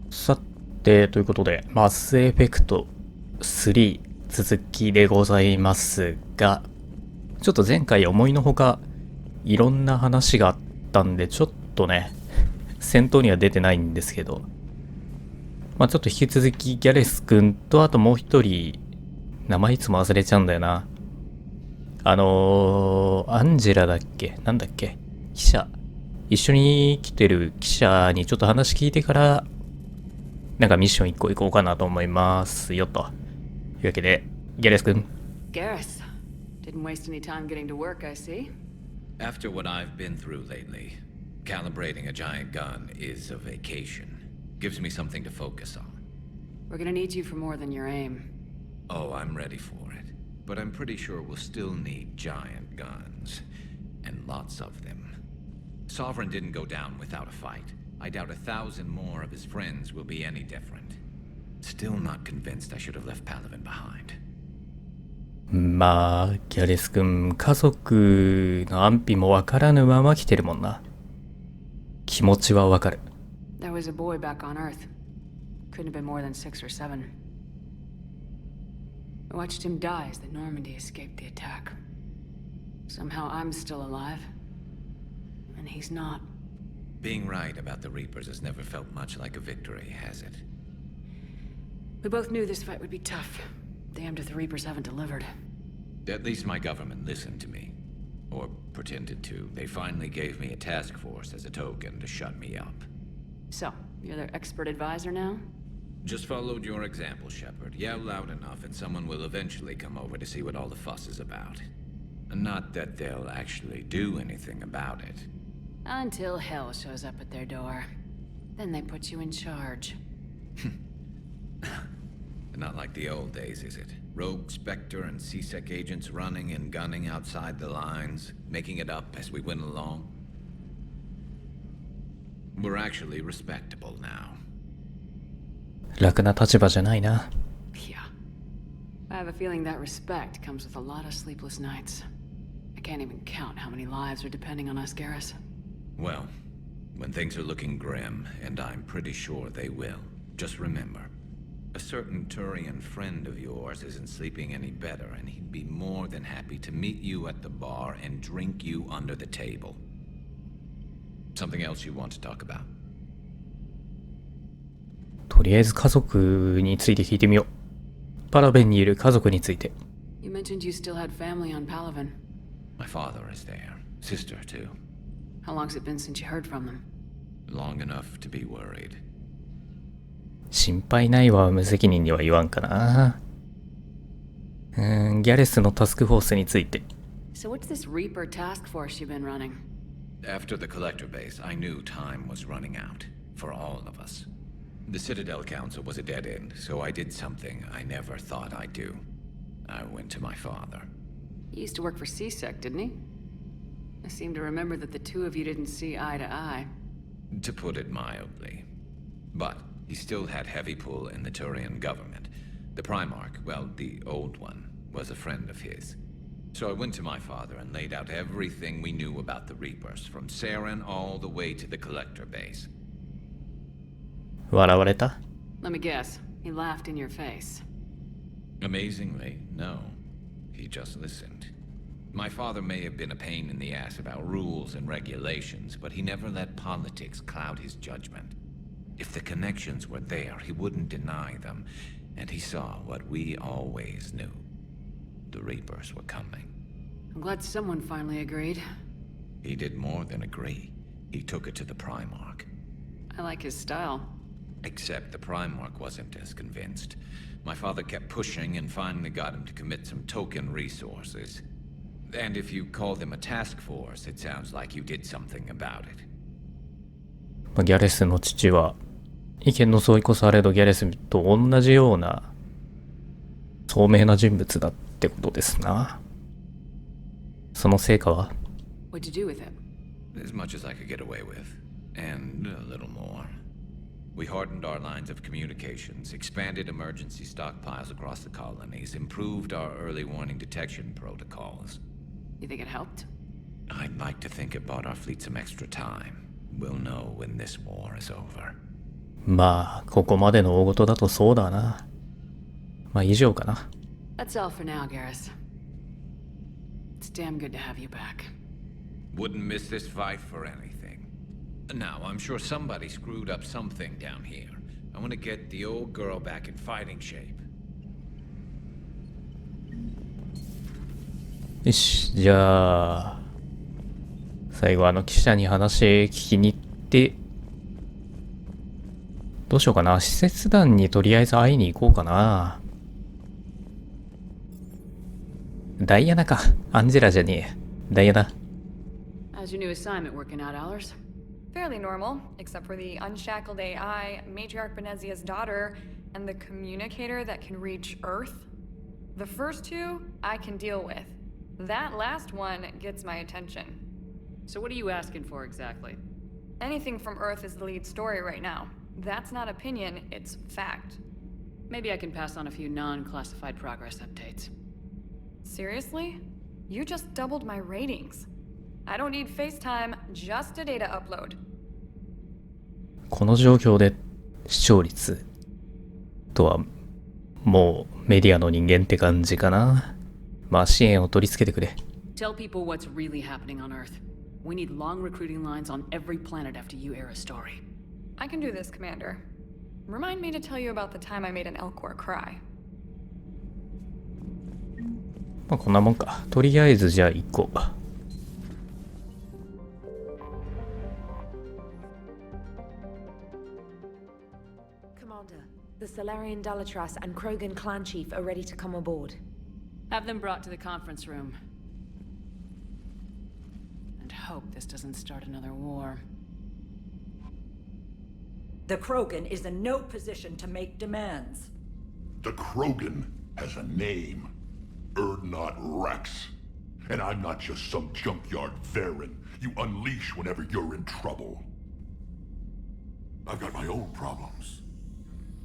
さて、ということで、マスエフェクト3続きでございますが、ちょっと前回思いのほかいろんな話があったんで、ちょっとね、戦闘には出てないんですけど、ちょっと引き続きギャレス君と、あともう一人、名前いつも忘れちゃうんだよな。アンジェラだっけなんだっけ記者。一緒に来てる記者にちょっと話聞いてから、なんかミッション一個行こうかなと思いますよ、というわけで、ギャレス君。Garrus, didn't waste any time getting to work, I see. After what I've been through lately, calibrating a giant gun is a vacation. Gives me something to focus on. We're gonna need you for more than your aim. Oh, I'm ready for it. But I'm pretty sure we'll still need giant guns. And lots of them. Sovereign didn't go down without a fight. I doubt 1,000 more of his friends will be any different. Still not convinced I should have left Palaven behind. ギャレス君、家族の安否もわからぬまま来てるもんな。気持ちはわかる。There was a boy back on Earth. Couldn't have been more than 6 or 7. I watched him die as the Normandy escaped the attack. Somehow I'm still alive. And he's not. Being right about the Reapers has never felt much like a victory, has it? We both knew this fight would be tough. Damned if the Reapers haven't delivered. At least my government listened to me. Or pretended to. They finally gave me a task force as a token to shut me up. So, you're their expert advisor now? Just followed your example, Shepard. Yell loud enough and someone will eventually come over to see what all the fuss is about. Not that they'll actually do anything about it. Until hell shows up at their door. Then they put you in charge. Not like the old days, is it? Rogue Spectre and C-Sec agents running and gunning outside the lines, making it up as we went along. We're actually respectable now. 楽な立場じゃないな。Yeah. I have a feeling that respect comes with a lot of sleepless nights. I can't even count how many lives are depending on us, Garrus. Well, when things are looking grim, and I'm pretty sure they will, just remember, a certain Turian friend of yours isn't sleeping any better, and he'd be more than happy to meet you at the bar and drink you under the table. Something else you want to talk about? とりあえず家族について聞いてみよう。パラベンにいる家族について。You mentioned you still had family on Palaven. My father is there. Sister, too. How long's it been since you heard from them? Long enough to be worried. 心配ないは無責任には言わんかな。ギャレスのタスクフォースについて。So what's this Reaper task force you've been running? After the Collector base, I knew time was running out. For all of us. The Citadel Council was a dead end, so I did something I never thought I'd do. I went to my father. He used to work for C-Sec, didn't he? I seem to remember that the two of you didn't see eye to eye. To put it mildly. But he still had heavy pull in the Turian government. The Primarch, well, the old one, was a friend of his. So I went to my father and laid out everything we knew about the Reapers, from Saren all the way to the Collector base. 笑われた？ Let me guess. He laughed in your face. Amazingly, no. He just listened. My father may have been a pain in the ass about rules and regulations, but he never let politics cloud his judgment. If the connections were there, he wouldn't deny them, and he saw what we always knew. The Reapers were coming. I'm glad someone finally agreed. He did more than agree. He took it to the Primarch. I like his style. Except the Primarch wasn't as convinced. My father kept pushing and finally got him to commit some token resources. And if you call them a task force, it sounds like you did something about it. ギャレスの父は意見の相違こそあれどギャレスと同じような聡明な人物だってことですな。その成果は？ What'd you do with it? As much as I could get away with. And a little more. We hardened our lines of communications, expanded emergency stockpiles across the colonies, improved our early warning detection protocols. You think it helped? I'd like to think it bought our fleet some extra time. We'll know when this war is over. まあここまでの大事だとそうだな。まあ以上かな。 That's all for now, Garrus. It's damn good to have you back. Wouldn't miss this fight for anything. Now, I'm sure somebody screwed up something down here. I want to get the old girl back in fighting shape. よし、じゃあ最後記者に話聞きに行って、どうしようかな。使節団にとりあえず会いに行こうかな。ダイアナか。アンジェラじゃねえ。ダイアナ。 How's your new assignment working out, Allers? Fairly normal, except for the unshackled AI, Matriarch Benezia's daughter, and the communicator that can reach Earth. The first two, I can deal with. That last one gets my attention. So what are you asking for exactly? Anything from Earth is the lead story right now. That's not opinion, it's fact. Maybe I can pass on a few non-classified progress updates. Seriously? You just doubled my ratings. I don't need FaceTime, just a data upload. この状況で視聴率とはもうメディアの人間って感じかな。まあ支援を取り付けてくれ。 Tell people what's really happening on Earth. We need long recruiting lines on every planet after you air a story. I can do this, Commander. Remind me to tell you about the time I made an Elcor cry. まあこんなもんか。とりあえずじゃあ行こう。Commander, the Solarian Dalatras and Krogan clan chief are ready to come aboard. Have them brought to the conference room. And hope this doesn't start another war. The Krogan is in no position to make demands. The Krogan has a name. Erdnot Rex. And I'm not just some junkyard Varen you unleash whenever you're in trouble. I've got my own problems.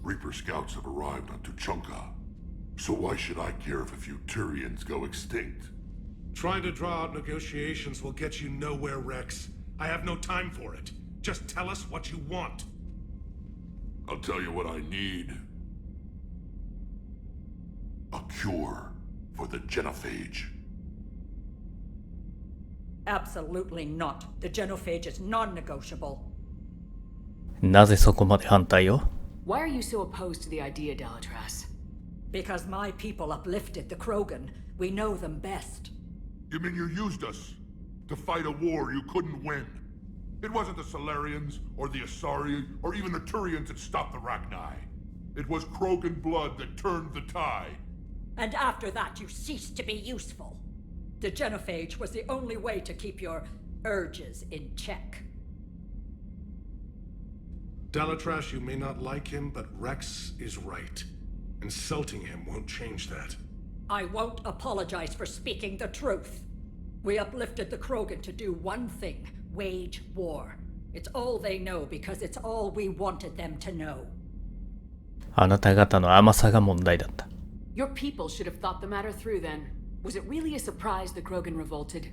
Reaper scouts have arrived on Tuchanka. So why should I care if a few Turians go extinct? Trying to draw out negotiations will get you nowhere, Rex. I have no time for it. Just tell us what you want. I'll tell you what I need. A cure for the genophage. Absolutely not. The genophage is non-negotiable. なぜそこまで反対を？ Why are you so opposed to the idea, Dalatras? Because my people uplifted the Krogan. We know them best. You mean you used us to fight a war you couldn't win? It wasn't the Solarians, or the Asari, or even the Turians that stopped the Rachni. It was Krogan blood that turned the tide. And after that, you ceased to be useful. The genophage was the only way to keep your urges in check. Dalatras, you may not like him, but Rex is right. Insulting him won't change that. I won't apologize for speaking the truth. We uplifted the Krogan to do one thing, wage war. It's all they know because it's all we wanted them to know. あなた方の甘さが問題だった。 Your people should have thought the matter through then. Was it really a surprise the Krogan revolted?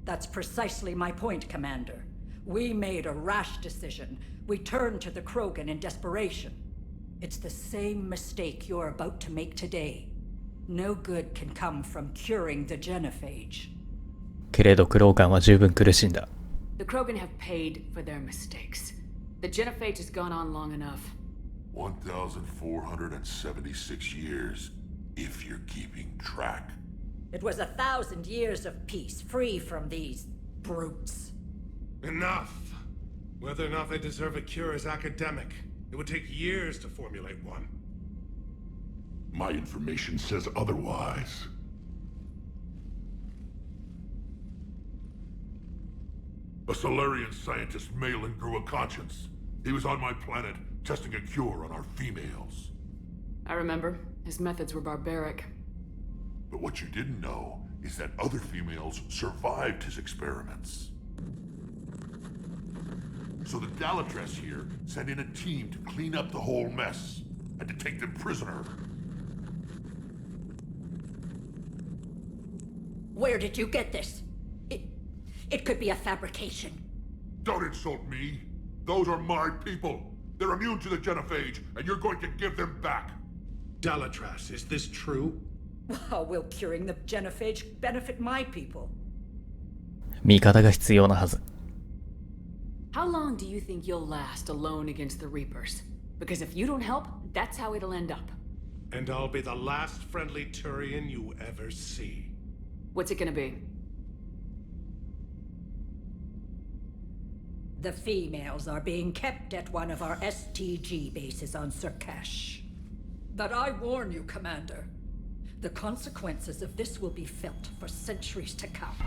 That's precisely my point, Commander. We made a rash decision. We turned to the Krogan in desperation. It's the same mistake you're about to make today. No good can come from curing the genophage. けれどクローガンは十分苦しんだ。 The Krogan have paid for their mistakes. The genophage has gone on long enough. 1,476 years, if you're keeping track. It was 1,000 years of peace, free from these brutes. Enough! Whether or not they deserve a cure is academic. It would take years to formulate one. My information says otherwise. A Solarian scientist, Malin, grew a conscience. He was on my planet, testing a cure on our females. I remember. His methods were barbaric. But what you didn't know is that other females survived his experiments. So the Dalatras here sent in a team to clean up the whole mess and to take them prisoner. Where did you get this? It could be a fabrication. Don't insult me. Those are my people. They're immune to the genophage, and you're going to give them back. Delatras, is this true? How will curing the genophage benefit my people? 味方が必要なはず。How long do you think you'll last alone against the Reapers? Because if you don't help, that's how it'll end up. And I'll be the last friendly Turian you ever see. What's it gonna be? The females are being kept at one of our STG bases on Surkash. But I warn you, Commander, the consequences of this will be felt for centuries to come.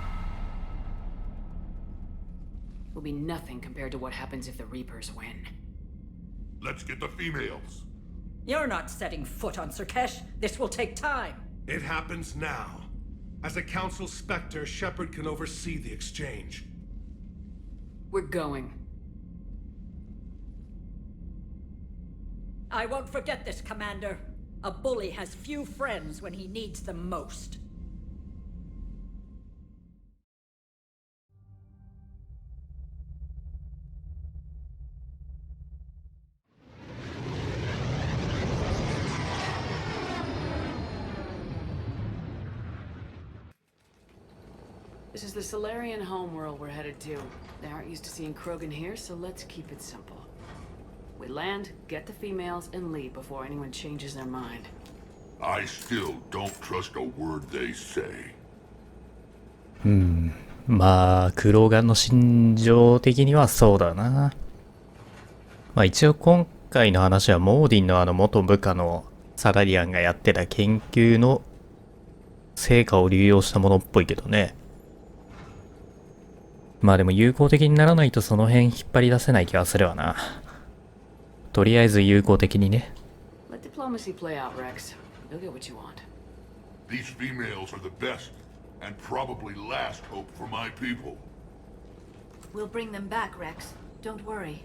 Will be nothing compared to what happens if the Reapers win. Let's get the females. You're not setting foot on Surkash. This will take time. It happens now. As a Council Spectre, Shepard can oversee the exchange. We're going. I won't forget this, Commander. A bully has few friends when he needs them most. This is the Solarian homeworld we're headed to. They aren't used to seeing Krogan here, so let's keep it simple. We land, get the females, and leave before anyone changes their mind. I still don't trust a word they say. まあ、クローガンの心情的にはそうだな。まあ一応今回の話はモーディンの元部下のサラリアンがやってた研究の成果を流用したものっぽいけどね。まあでも有効的にならないとその辺引っ張り出せない気がするわな。とりあえず有効的にね。Let diplomacy play out, Rex. You'll get what you want. These females are the best and probably last hope for my people. We'll bring them back, Rex. Don't worry.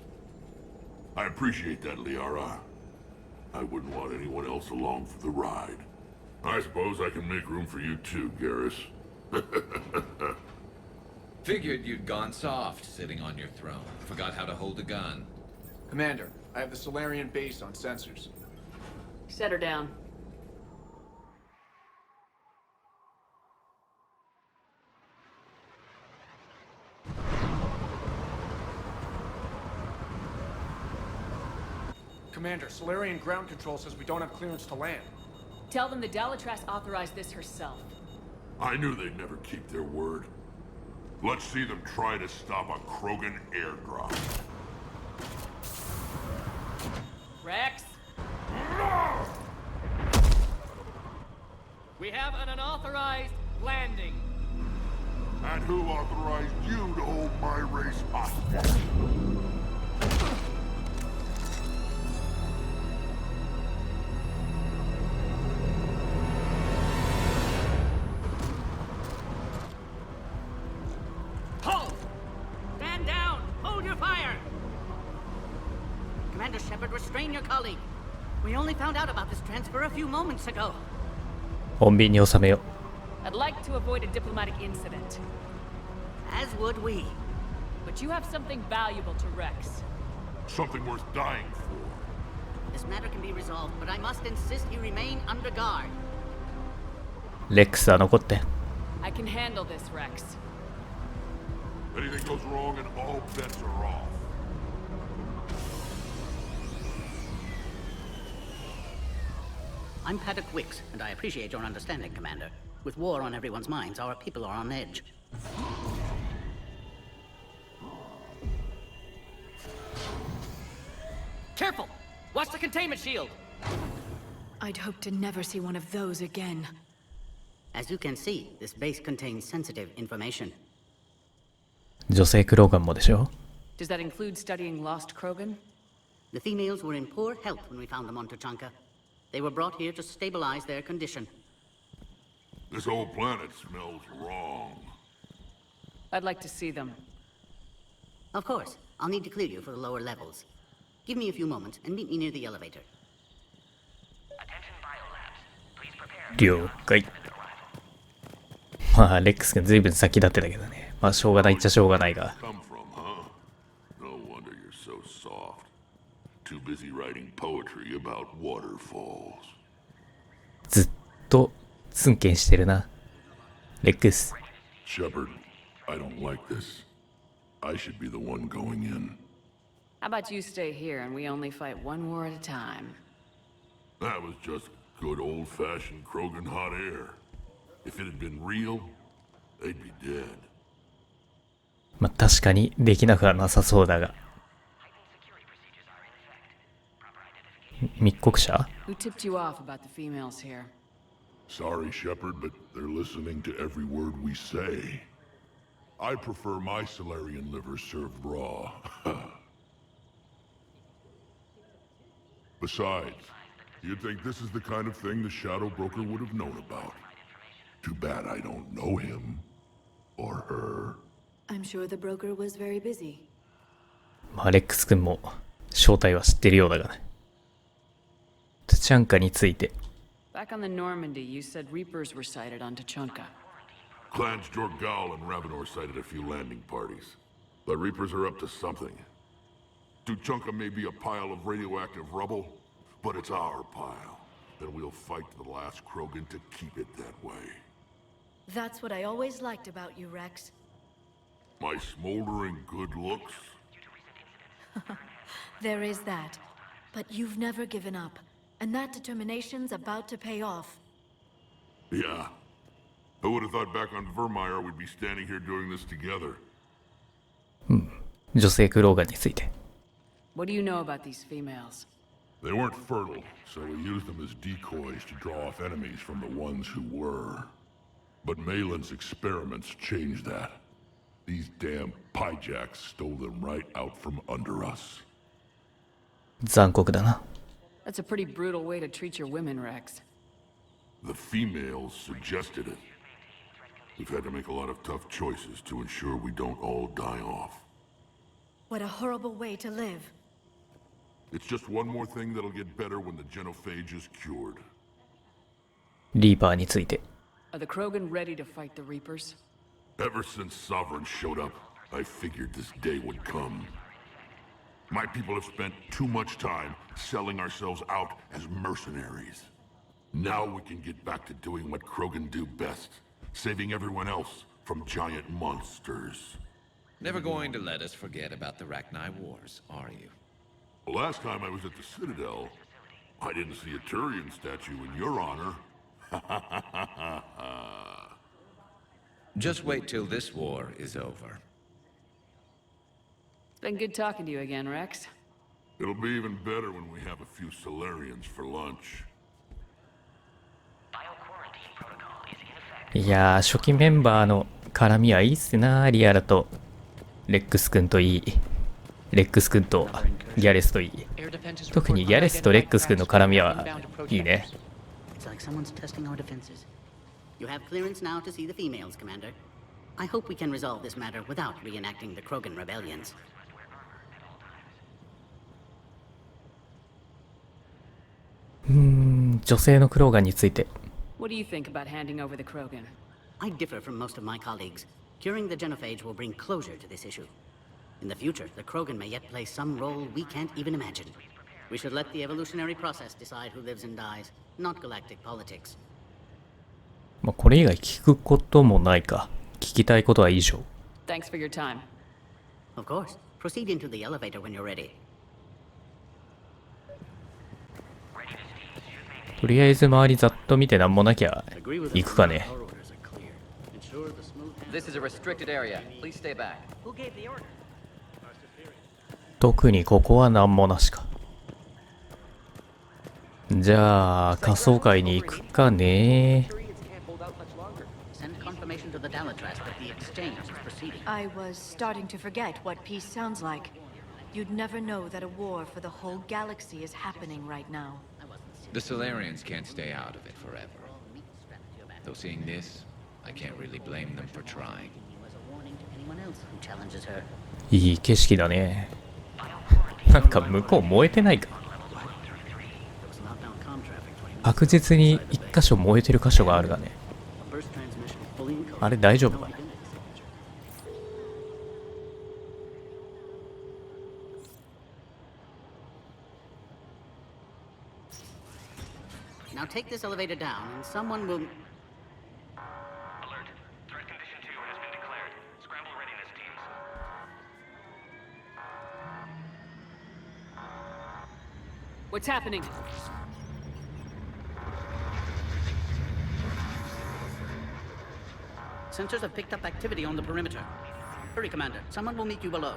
I appreciate that, Liara. I wouldn't want anyone else along for the ride. I suppose I can make room for you too, Garrus. Figured you'd gone soft sitting on your throne. Forgot how to hold a gun. Commander, I have the Solarian base on sensors. Set her down. Commander, Solarian ground control says we don't have clearance to land. Tell them the Delatras authorized this herself. I knew they'd never keep their word. Let's see them try to stop a Krogan airdrop. Rex? We have an unauthorized landing. And who authorized you to hold my race hostage? Hold! Stand down! Hold your fire! Commander Shepard, restrain your colleague. We only found out about this transfer a few moments ago. 穏便に収めよ I'd like to avoid a diplomatic incident. As would we. But you have something valuable to Rex. Something worth dying for. This matter can be resolved, but I must insist you remain under guard. う。レックスは残って。I can handle this, Rex. Anything goes wrong and all bets are off. I'm Paddock Wicks, and I appreciate your understanding, Commander. With war on everyone's minds, our people are on edge. Careful! Watch the containment shield! I'd hope to never see one of those again. As you can see, this base contains sensitive information. 女性クローガンもでしょ Does that include studying lost Krogan? The females were in poor health when we found them on Tuchanka. They were brought here to stabilize their condition. This whole planet smells wrong. I'd like to see them. Of course, I'll need to clear you for the lower levels. Give me a few moments and meet me near the elevator. Attention biolabs. Please prepare. 了解。まあ、レックスが随分先立ってたけどね。まあ、しょうがないっちゃしょうがないが。Come from, huh? No wonder you're so soft. too busy writing poetry about waterfalls. ずっとツンケンしてるな。レックス。Shepard, I don't like this. I should be the one going in. How about you stay here and we only fight one war at a time? That was just good old-fashioned Krogan hot air. If it had been real, they'd be dead. まあ確かにできなくはなさそうだが。密告者？ Who tipped you off about the females here? Sorry, Shepard, but they're listening to every word we say. I prefer my Solarian liver served raw. Besides, you'd think this is the kind of thing the Shadow Broker would have known about. Too bad I don't know him. Or her. I'm sure the broker was very busy. まあレックス君も正体は知ってるようだがね。タチャンカについて。Back on the Normandy, you said Reapers were sighted on Tachanka. Clans Jorgal and Ravenor sighted a few landing parties. The Reapers are up to something. Tuchanka may be a pile of radioactive rubble, but it's our pile. Then we'll fight to the last Krogan to keep it that way. That's what I always liked about you, Rex. My smoldering good looks? There is that. But you've never given up. And that determination's about to pay off. Yeah. Who would have thought back on Vermeer we'd be standing here doing this together? 女性クローガンについて。What do you know about these females? They weren't fertile, so we used them as decoys to draw off enemies from the ones who were. But Malin's experiments changed that. These damn pyjacks stole them right out from under us. 残酷だな。That's a pretty brutal way to treat your women, Rex. The females suggested it. We've had to make a lot of tough choices to ensure we don't all die off. What a horrible way to live. It's just one more thing that'll get better when the genophage is cured. リーパーについて。Are the Krogan ready to fight the Reapers? Ever since Sovereign showed up, I figured this day would come. My people have spent too much time selling ourselves out as mercenaries. Now we can get back to doing what Krogan do best, saving everyone else from giant monsters. Never going to let us forget about the Rachni Wars, are you? Last time I was at the Citadel, I didn't see a Turian statue in your honor. Just wait till this war is over. It's been good talking to you again, Rex. It'll be even better when we have a few Solarians for lunch. いやー、初期メンバーの絡みはいいっすな。リアラとレックス君といい。レックス君とギャレスといい。特にギャレスとレックス君の絡みはいいね。It's like someone's testing our defenses. You have clearance now to see the females, Commander. I hope we can resolve this matter without reenacting the Krogan rebellions. 女性のクローガンについて。What do you think about handing over the Krogan? I differ from most of my colleagues. Curing the genophage will bring closure to this issue. In the future, the Krogan may yet play some role we can't even imagine. We should let the evolutionary process decide who lives and dies, not galactic politics. まあこれ以外聞くこともないか。聞きたいことは以上。Thanks for your time. Of course. Proceed into the elevator when you're ready. とりあえず周りざっと見てなんもなきゃ行くかね。This is a restricted area. Please stay back. 特にここはなんもなしか。じゃあ仮想会に行くかね。Send confirmation to the Dalatras that the exchange is proceeding. I was starting to forget what peace sounds like. You'd never know that a war for the whole galaxy is happening right now. The Solarians can't stay out of it forever. Though seeing this, I can't really blame them for trying. As a warning to anyone else who challenges her. いい景色だね。なんか向こう燃えてないか。確実に一箇所燃えてる箇所があるがね。あれ大丈夫かな。Now take this elevator down, and someone will... Alert. Threat condition 2 has been declared. Scramble readiness teams. What's happening? Sensors have picked up activity on the perimeter. Hurry, Commander. Someone will meet you below.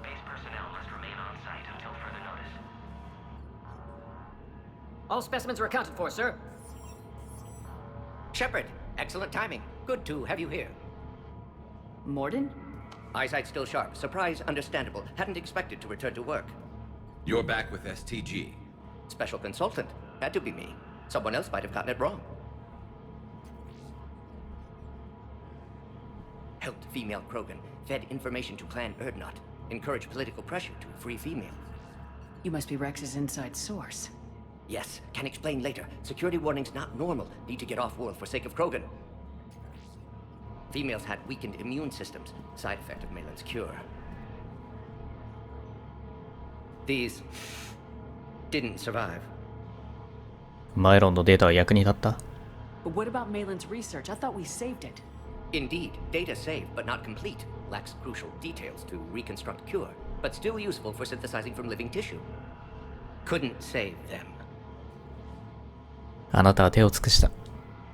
Base personnel must remain on site until further notice. All specimens are accounted for, sir. Shepard, excellent timing. Good to have you here. Morden? Eyesight still sharp. Surprise understandable. Hadn't expected to return to work. You're back with STG. Special consultant. Had to be me. Someone else might have gotten it wrong. Helped female Krogan. Fed information to Clan Erdnot. Encouraged political pressure to free females. You must be Rex's inside source. Yes, can explain later. Security warnings not normal. Need to get off-world for sake of Krogan. Females had weakened immune systems. Side effect of Malin's cure. These didn't survive. マイロンのデータは役に立った？ But what about Malin's research? I thought we saved it. Indeed, data saved but not complete. Lacks crucial details to reconstruct cure, but still useful for synthesizing from living tissue. Couldn't save them. あなたは手を尽くした。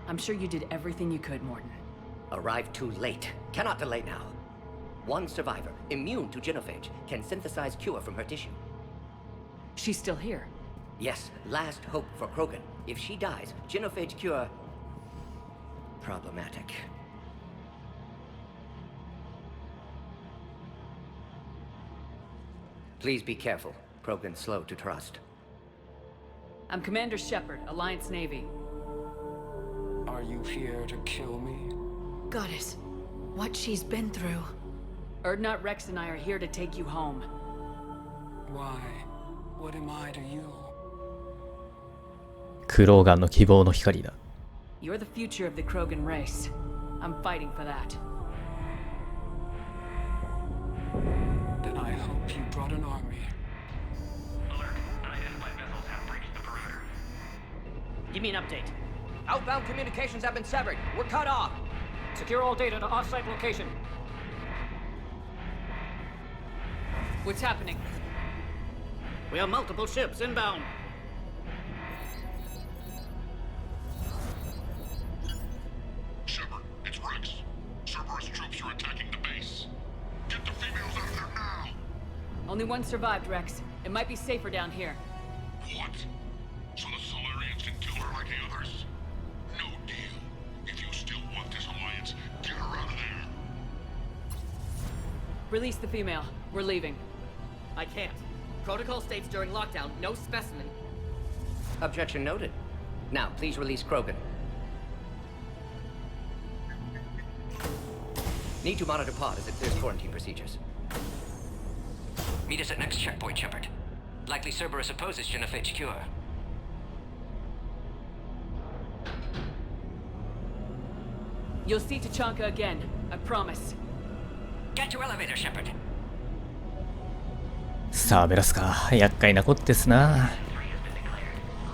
I'm sure you did everything you could, Morden. Arrived too late. Cannot delay now. One survivor, immune to genophage, can synthesize cure from her tissue. She's still here. Yes, last hope for Krogan. If she dies, genophage cure... problematic. Please be careful. Krogan's slow to trust. I'm Commander Shepard, Alliance Navy. Are you here to kill me? Goddess, what she's been through. Erdnot, Rex, and I are here to take you home. Why? What am I to you? クローガンの希望の光だ。 You're the future of the Krogan race. I'm fighting for that. Then I hope you brought an army. Alert. Unidentified vessels have breached the perimeter. Give me an update. Outbound communications have been severed. We're cut off. Secure all data to off-site location. What's happening? We have multiple ships inbound. Shepard, it's Rex. Cerberus troops are attacking the base. Get the females out of there now! Only one survived, Rex. It might be safer down here. What? So the Solarians can kill her like the others? No deal. If you still want this alliance, get her out of there. Release the female. We're leaving. I can't. Protocol states during lockdown, no specimen. Objection noted. Now, please release Krogan. Need to monitor pod as it clears quarantine procedures. Meet us at next checkpoint, Shepard. Likely Cerberus opposes genophage cure. You'll see Tachanka again. I promise. Get to elevator, Shepard. さあベラスか、厄介なこってすな。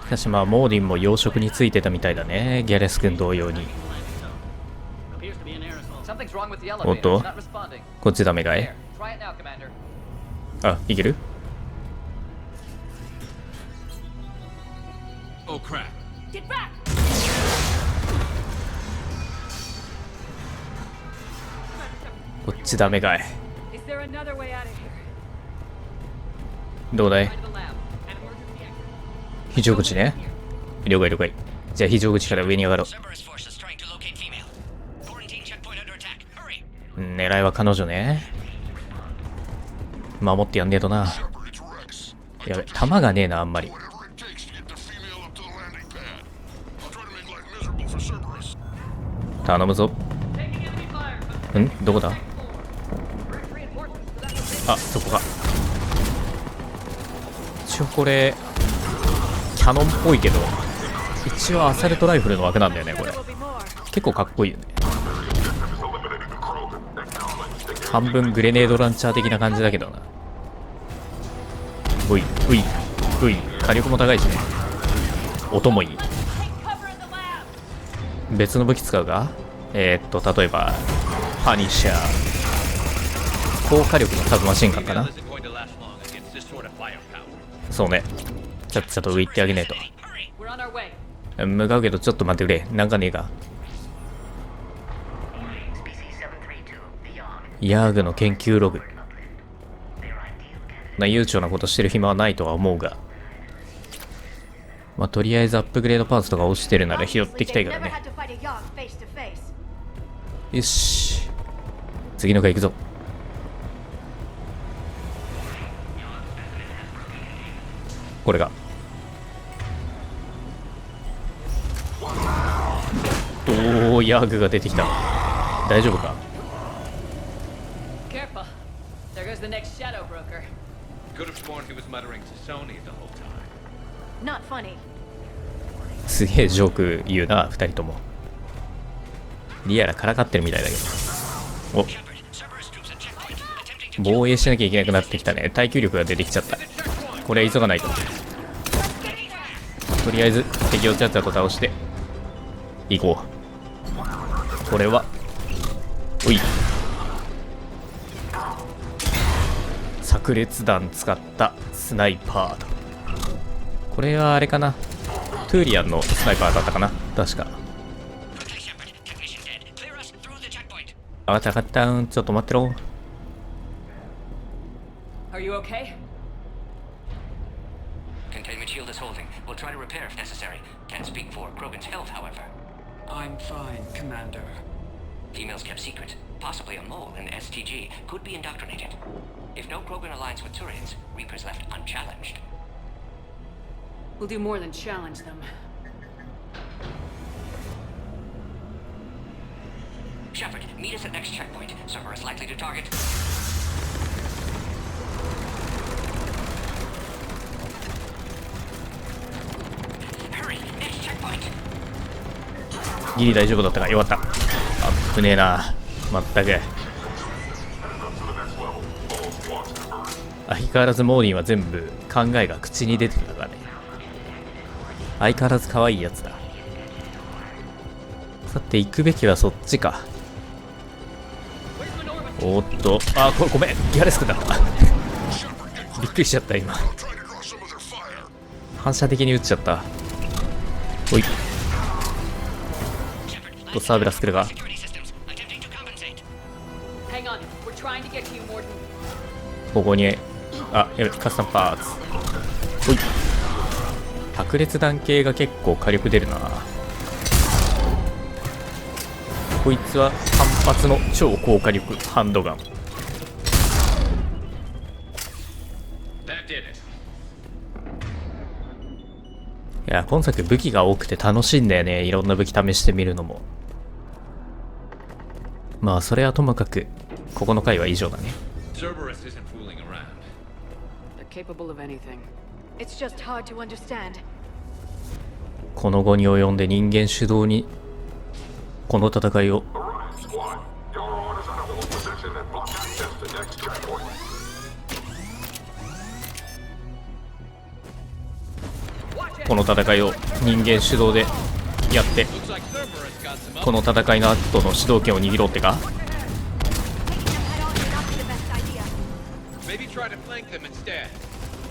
しかしまあモーディンも養殖についてたみたいだね、ギャレス君同様に。おっと、こっちダメかい？あ、いける？ Oh crap. Get back! こっちダメかい？ Is there another way out of here? どうだい？非常口ね。了解了解。じゃあ非常口から上に上がろう。狙いは彼女ね。守ってやんねえとな。やべ、弾がねえな、あんまり。頼むぞ。ん？どこだ？あ、そこか。一応これキャノンっぽいけど一応アサルトライフルの枠なんだよねこれ。結構かっこいいよね。半分グレネードランチャー的な感じだけどな。ういうい火力も高いしね。音もいい。別の武器使うか。例えばパニッシャー、高火力のサブマシンガンかな。そうね、ちゃっちゃと上行ってあげねえと。向かうけどちょっと待ってくれ、なんかねえか。ヤーグの研究ログ。悠長なことしてる暇はないとは思うが、まあとりあえずアップグレードパーツとか落ちてるなら拾っていきたいからね。よし、次の回行くぞ。これがおー、ヤーグが出てきた。大丈夫か。すげえジョーク言うな、二人とも。リアルからかってるみたいだけど。お、防衛しなきゃいけなくなってきたね。耐久力が出てきちゃった。これは急がないと。とりあえず敵をちゃっちゃと倒して行こう。これはおい、炸裂弾使ったスナイパーと。これはあれかな、トゥーリアンのスナイパーだったかな確か。あがったあがった、ちょっと待ってろ。Are you okay? Containment shield is holding. We'll try to repair if necessary. Can't speak for Krogan's health, however. I'm fine, Commander. Females kept secret. Possibly a mole in STG could be indoctrinated. If no Krogan aligns with Turians, Reaper's left unchallenged. We'll do more than challenge them. Shepard, meet us at next checkpoint. Server is likely to target. Hurry, next checkpoint. ギリ大丈夫だったか。よかった。あっぶねえな、まったく。相変わらずモーディンは全部考えが口に出てるからね。相変わらず可愛いやつだ。さて行くべきはそっちか。おっと、あ、ごめん、ギャレスクだったびっくりしちゃった今。反射的に撃っちゃった。おいと、サーベラスクルがここに、あ、やべ、カスタムパーツ。おい、白熱弾系が結構火力出るな。こいつは単発の超高火力ハンドガン。いや、今作武器が多くて楽しいんだよね。いろんな武器試してみるのも。まあそれはともかくここの回は以上だね。この後に及んで人間主導にこの戦いを人間主導でやって、この戦いの後の主導権を握ろうってか。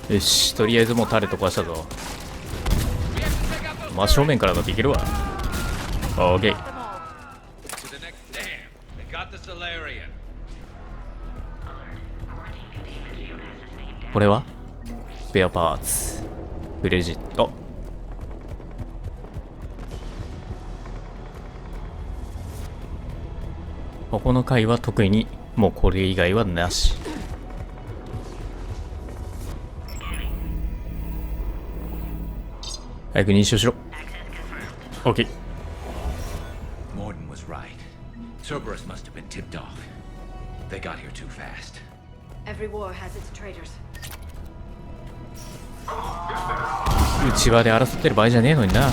よし、とりあえずもうタレット壊したぞ。真正面からだっていけるわ。オーケー。これはスペアパーツ、クレジット。ここの回は特にもうこれ以外はなし。早く認証しろ。 OK。 Morden was right. Cerberus must have been tipped off. They got here too fast. Every war has its traitors. 内輪で争ってる場合じゃねえのにな。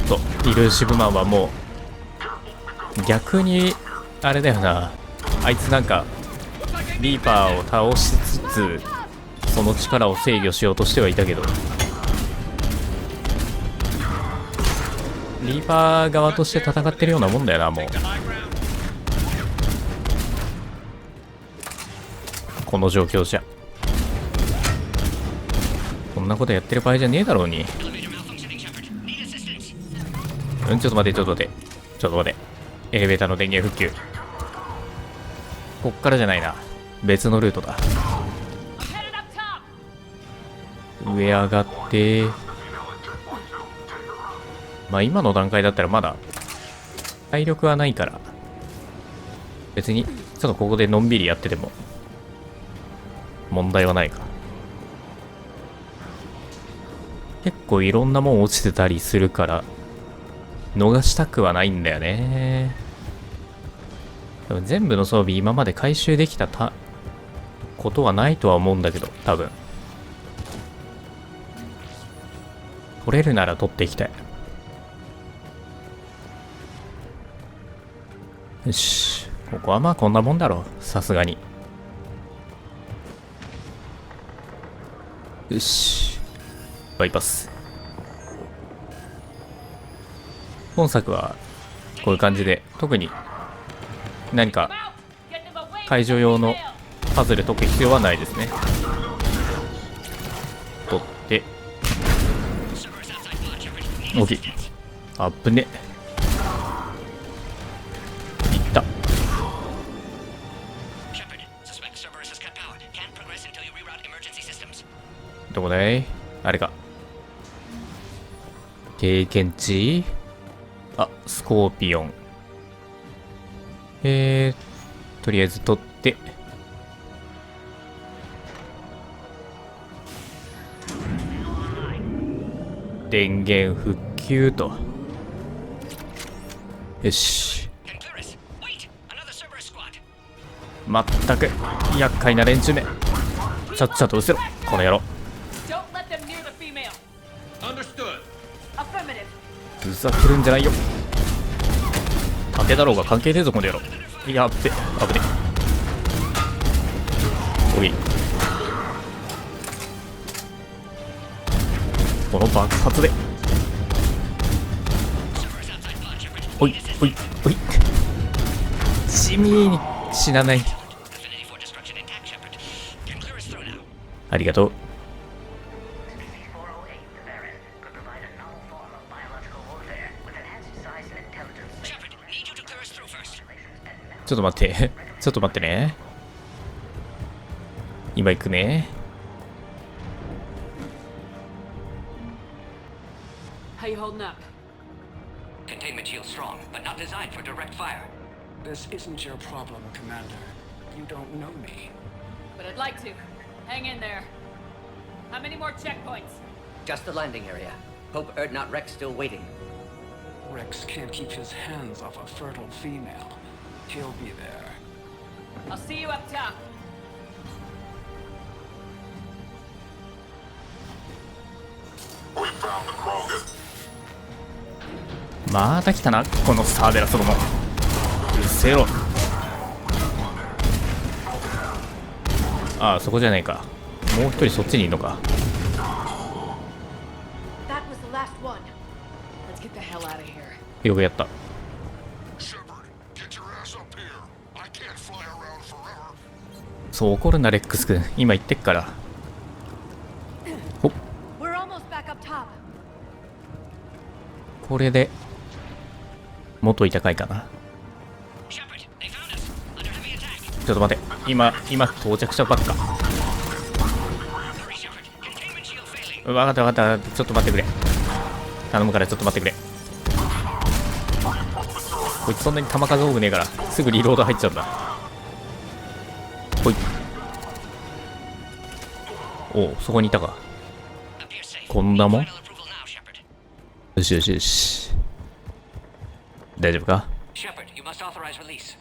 とイルーシブマンはもう逆にあれだよな、あいつなんかリーパーを倒しつつその力を制御しようとしてはいたけど、リーパー側として戦ってるようなもんだよな。もうこの状況じゃこんなことやってる場合じゃねえだろうに。ちょっと待てエレベーターの電源復旧。こっからじゃないな、別のルートだ。上上がって、まあ今の段階だったらまだ体力はないから別にちょっとここでのんびりやってても問題はないか。結構いろんなもん落ちてたりするから逃したくはないんだよね。多分全部の装備今まで回収できたことはないとは思うんだけど、多分取れるなら取っていきたい。よし、ここはまあこんなもんだろう、さすがに。よし、バイパス。本作はこういう感じで特に何か会場用のパズル解く必要はないですね。取って大きい。あぶね。いった。どこだい？あれか。経験値？あ、スコーピオン。とりあえず取って。電源復旧と。よし。まったく厄介な連中め。ちゃっちゃと失せろこの野郎。ふざけるんじゃないよ。盾だろうが関係ねえぞこの野郎。やっべ、危ね。おい、この爆発でおいおいおい、地味に死なない。ありがとう。ちょっと待ってちょっと待ってね。今行くね。How you holding up? Containment shield strong, but not designed for direct fire. This isn't your problem, Commander. You don't know me. But I'd like to. Hang in there. How many more checkpoints? Just the landing area. Hope Erdnot Rex still waiting. Rex can't keep his hands off a fertile female. He'll be there. I'll see you up top. また来たなこのサーベラスども。うるせえろ。ああ、そこじゃないか。もう一人そっちにいるのか。よくやった。そう怒るなレックス君、今言ってっから。ほっ、これで元いたかいかな。ちょっと待て、今到着したばっか。分かった分かった、ちょっと待ってくれ。頼むからちょっと待ってくれ。こいつそんなに弾数多くねえからすぐリロード入っちゃうんだ。ほい。おう、そこにいたか。こんなもん。よしよしよし。大丈夫か。 Shepard, you must authorize release.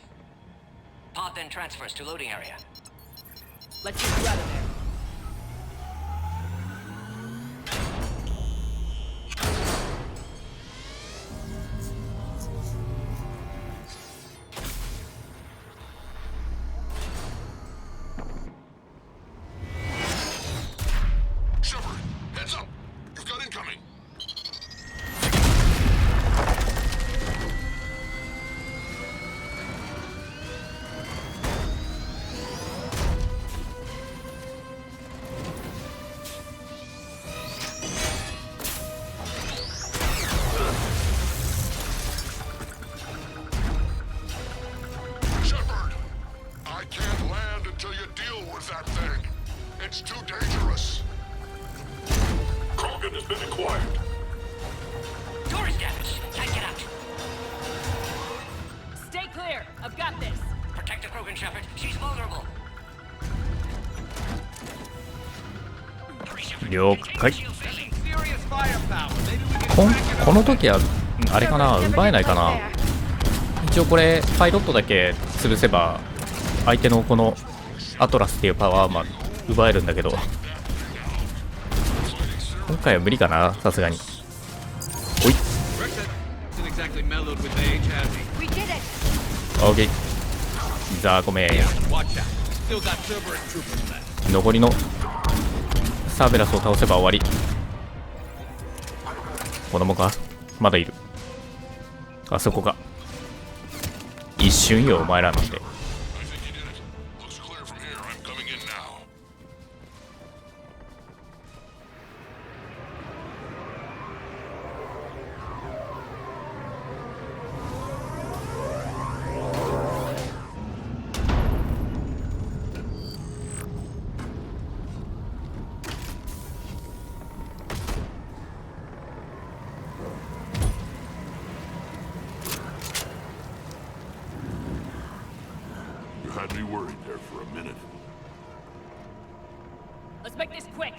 Pod then transfers to loading area. Let's get you out of there. Krogan has been acquired. Door is damaged. Can't get out. Stay clear. I've got this. Protect the Krogan, Shepard. She's vulnerable. 了解。この時はあれかな、奪えないかな。一応これパイロットだけ潰せば相手のこのアトラスっていうパワーマン奪えるんだけど、今回は無理かな、さすがに。おい。オーケー。ザーコメ残りのサーベラスを倒せば終わり。子供か、まだいる。あそこか。一瞬よお前らなんて。Had me worried there for a minute. Let's make this quick.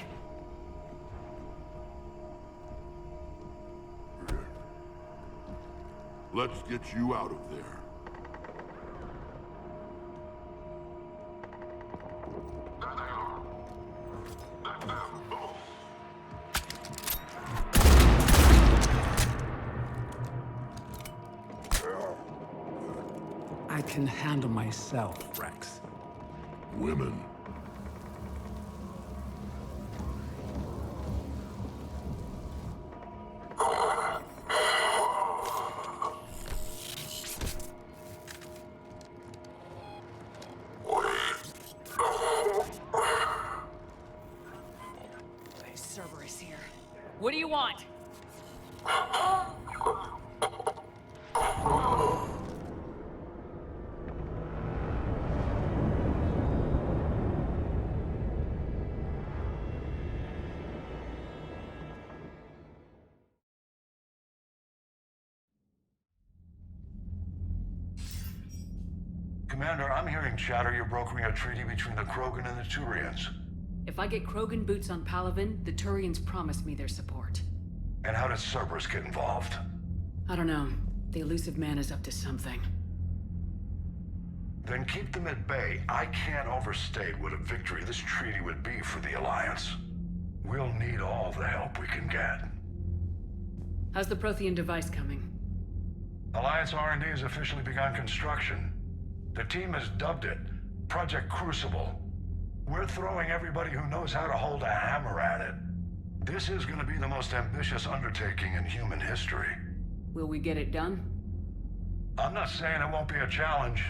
Let's get you out of there. I can handle myself, Rex. Women. Cerberus here. What do you want? Commander, I'm hearing chatter you're brokering a treaty between the Krogan and the Turians. If I get Krogan boots on Palaven, the Turians promise me their support. And how does Cerberus get involved? I don't know. The elusive man is up to something. Then keep them at bay. I can't overstate what a victory this treaty would be for the Alliance. We'll need all the help we can get. How's the Prothean device coming? Alliance R&D has officially begun construction. The team has dubbed it Project Crucible. We're throwing everybody who knows how to hold a hammer at it. This is going to be the most ambitious undertaking in human history. Will we get it done? I'm not saying it won't be a challenge,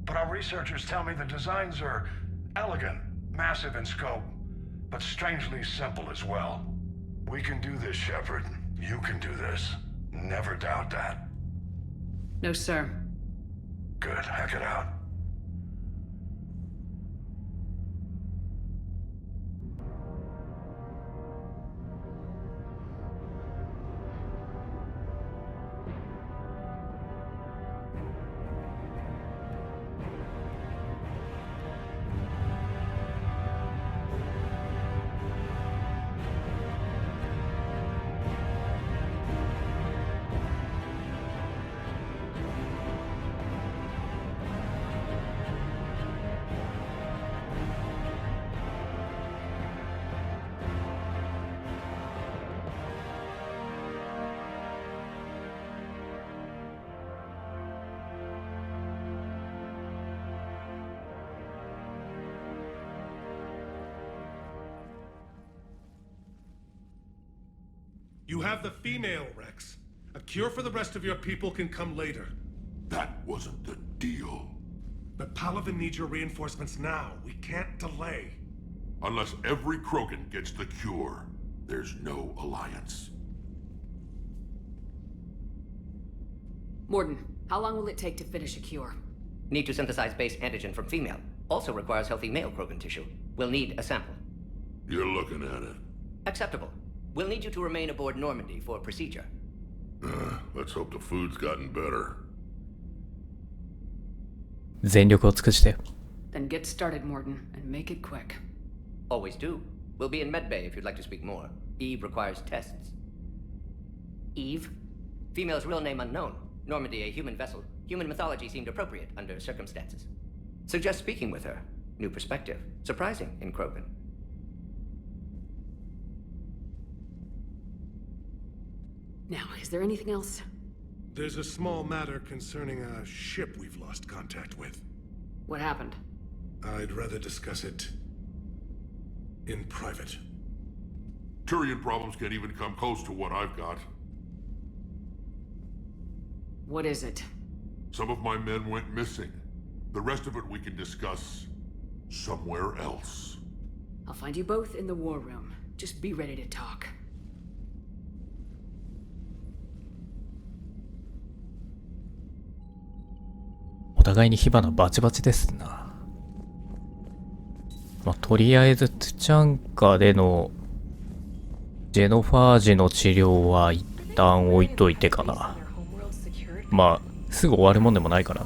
but our researchers tell me the designs are elegant, massive in scope, but strangely simple as well. We can do this, Shepard. You can do this. Never doubt that. No, sir. Good. Hack it out. You have the female, Rex. A cure for the rest of your people can come later. That wasn't the deal. But Palaven needs your reinforcements now. We can't delay. Unless every Krogan gets the cure, there's no alliance. Morden, how long will it take to finish a cure? Need to synthesize base antigen from female. Also requires healthy male Krogan tissue. We'll need a sample. You're looking at it. Acceptable. We'll need you to remain aboard Normandy for procedure. Let's hope the food's gotten better. 全力を尽くして。Then get started, Morton, and make it quick. Always do. We'll be in medbay if you'd like to speak more. Eve requires tests. Eve? Female's real name unknown. Normandy, a human vessel. Human mythology seemed appropriate under circumstances. Suggest speaking with her. New perspective. Surprising in Krogan. Now, is there anything else? There's a small matter concerning a ship we've lost contact with. What happened? I'd rather discuss it in private. Turian problems can't even come close to what I've got. What is it? Some of my men went missing. The rest of it we can discuss somewhere else. I'll find you both in the war room. Just be ready to talk. お互いに火花バチバチですな。まあ、とりあえずトゥチャンカでのジェノファージの治療は一旦置いといてかな。まあすぐ終わるもんでもないかな。